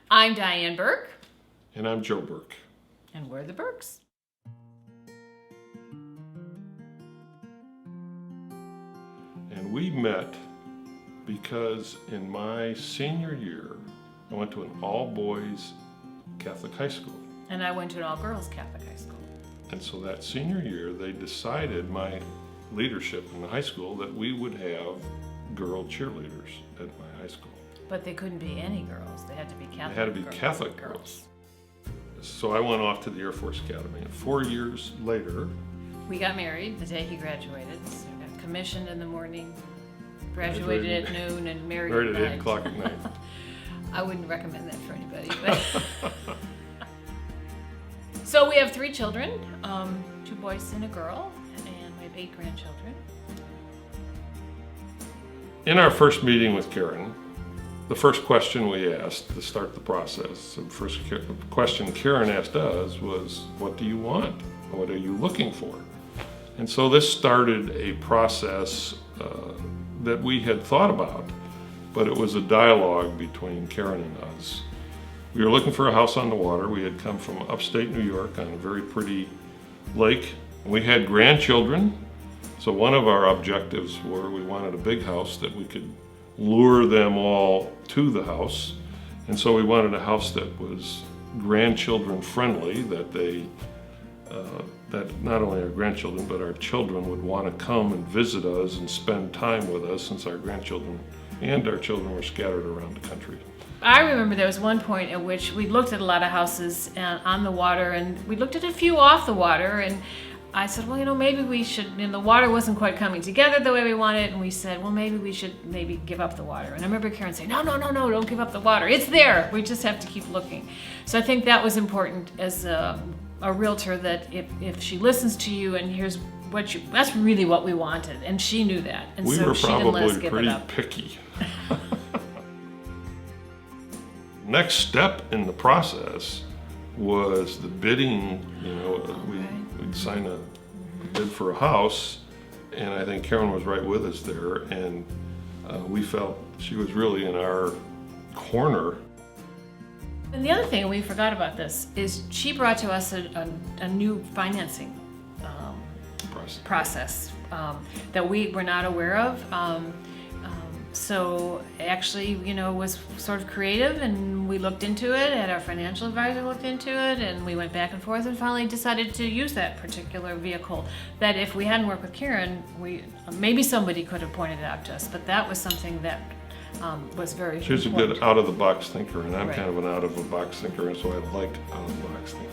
I'm Diane Burke. And I'm Joe Burke. And we're the Burkes. And we met because in my senior year, I went to an all-boys Catholic high school. And I went to an all-girls Catholic high school. And so that senior year, they decided, my leadership in the high school, that we would have girl cheerleaders at my high school. But they couldn't be any girls. They had to be Catholic. They had to be girls. Catholic girls. So I went off to the Air Force Academy. And 4 years later, we got married the day he graduated. So we got commissioned in the morning, graduated at noon, and married at night. 8 o'clock at night. I wouldn't recommend that for anybody. But So we have 3 children, 2 boys and a girl, and we have 8 grandchildren. In our first meeting with Karen, the first question we asked to start the process, the first question Karen asked us was, what do you want? What are you looking for? And so this started a process that we had thought about, but it was a dialogue between Karen and us. We were looking for a house on the water. We had come from upstate New York on a very pretty lake. We had grandchildren, so one of our objectives were we wanted a big house that we could lure them all to the house. And so we wanted a house that was grandchildren friendly, that that not only our grandchildren, but our children would want to come and visit us and spend time with us, since our grandchildren and our children were scattered around the country. I remember there was one point at which we looked at a lot of houses on the water, and we looked at a few off the water, and I said, well, maybe we should, the water wasn't quite coming together the way we wanted, and we said, well, maybe we should give up the water. And I remember Karen saying, no, don't give up the water. It's there. We just have to keep looking. So I think that was important as a realtor, that if she listens to you and hears that's really what we wanted, and she knew that. And we so were she didn't let us probably give pretty it up. picky. Next step in the process was the bidding. We'd sign a bid for a house, and I think Karen was right with us there, and we felt she was really in our corner. And the other thing, we forgot about this, is she brought to us a new financing process that we were not aware of. So actually, was sort of creative, and we looked into it, and our financial advisor looked into it, and we went back and forth and finally decided to use that particular vehicle. That if we hadn't worked with Karen, maybe somebody could have pointed it out to us, but that was something that was very important. She's a good out-of-the-box thinker, and I'm Right. kind of an out-of-the-box thinker, and so I liked out-of-the-box thinking.